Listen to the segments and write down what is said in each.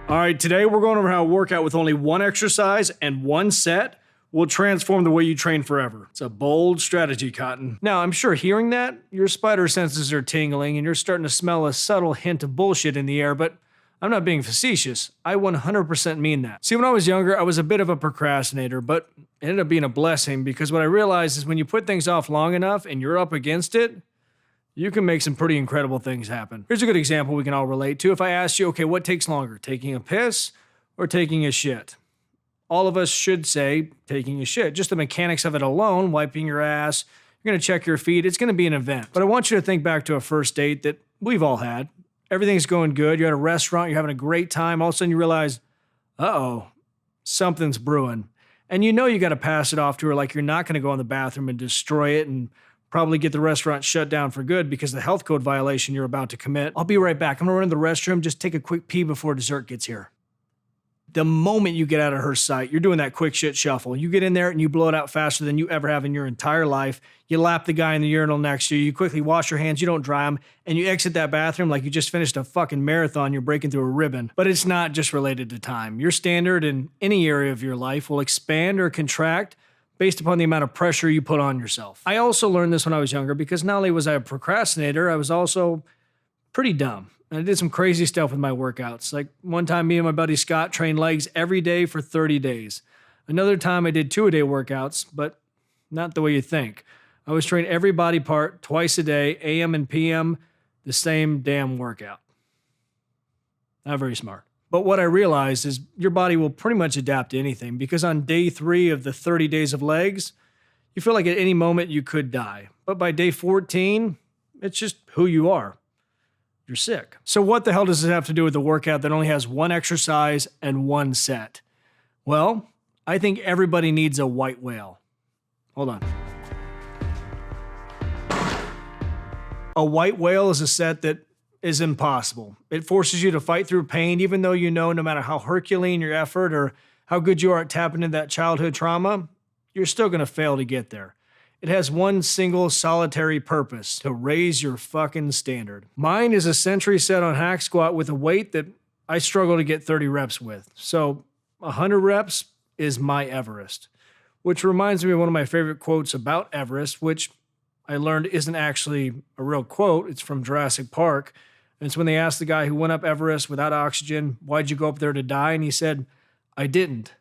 All right, today we're going over how a workout with only one exercise and one set will transform the way you train forever. It's a bold strategy, Cotton. Now, I'm sure hearing that, your spider senses are tingling and you're starting to smell a subtle hint of bullshit in the air, but I'm not being facetious. I 100% mean that. See, when I was younger, I was a bit of a procrastinator, but it ended up being a blessing because what I realized is when you put things off long enough and you're up against it, you can make some pretty incredible things happen. Here's a good example we can all relate to. If I asked you, okay, what takes longer, taking a piss or taking a shit? All of us should say taking a shit. Just the mechanics of it alone, wiping your ass, you're gonna check your feet, it's gonna be an event. But I want you to think back to a first date that we've all had. Everything's going good, you're at a restaurant, you're having a great time, all of a sudden you realize, uh-oh, something's brewing. And you know you gotta pass it off to her like you're not gonna go in the bathroom and destroy it and probably get the restaurant shut down for good because of the health code violation you're about to commit. I'll be right back. I'm gonna run to the restroom, just take a quick pee before dessert gets here. The moment you get out of her sight, you're doing that quick shit shuffle. You get in there and you blow it out faster than you ever have in your entire life. You lap the guy in the urinal next to you. You quickly wash your hands, you don't dry them, and you exit that bathroom like you just finished a fucking marathon. You're breaking through a ribbon. But it's not just related to time. Your standard in any area of your life will expand or contract based upon the amount of pressure you put on yourself. I also learned this when I was younger because not only was I a procrastinator, I was also pretty dumb. And I did some crazy stuff with my workouts. Like one time me and my buddy Scott trained legs every day for 30 days. Another time I did 2-a-day workouts, but not the way you think. I was trained every body part twice a day, AM and PM, the same damn workout. Not very smart. But what I realized is your body will pretty much adapt to anything because on day 3 of the 30 days of legs, you feel like at any moment you could die. But by day 14, it's just who you are. You're sick. So what the hell does this have to do with a workout that only has one exercise and one set? Well, I think everybody needs a white whale. Hold on. A white whale is a set that is impossible. It forces you to fight through pain, even though you know no matter how Herculean your effort or how good you are at tapping into that childhood trauma, you're still going to fail to get there. It has one single solitary purpose, to raise your fucking standard. Mine is a century set on hack squat with a weight that I struggle to get 30 reps with. So 100 reps is my Everest, which reminds me of one of my favorite quotes about Everest, which I learned isn't actually a real quote. It's from Jurassic Park. And it's when they asked the guy who went up Everest without oxygen, why'd you go up there to die? And he said, I didn't.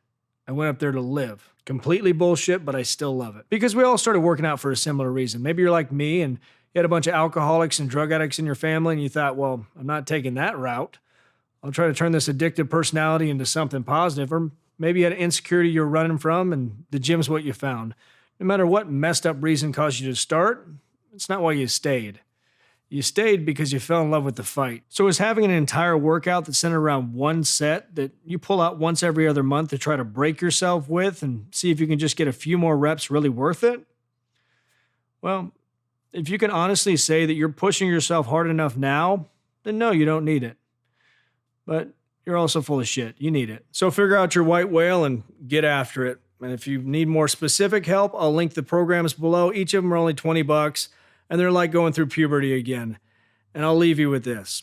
I went up there to live. Completely bullshit, but I still love it. Because we all started working out for a similar reason. Maybe you're like me and you had a bunch of alcoholics and drug addicts in your family and you thought, well, I'm not taking that route. I'll try to turn this addictive personality into something positive. Or maybe you had an insecurity you're running from and the gym's what you found. No matter what messed up reason caused you to start, it's not why you stayed. You stayed because you fell in love with the fight. So is having an entire workout that's centered around one set that you pull out once every other month to try to break yourself with and see if you can just get a few more reps really worth it? Well, if you can honestly say that you're pushing yourself hard enough now, then no, you don't need it. But you're also full of shit. You need it. So figure out your white whale and get after it. And if you need more specific help, I'll link the programs below. Each of them are only $20. And they're like going through puberty again. And I'll leave you with this.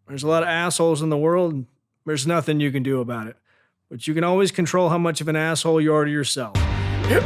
There's a lot of assholes in the world, and there's nothing you can do about it. But you can always control how much of an asshole you are to yourself. Yep.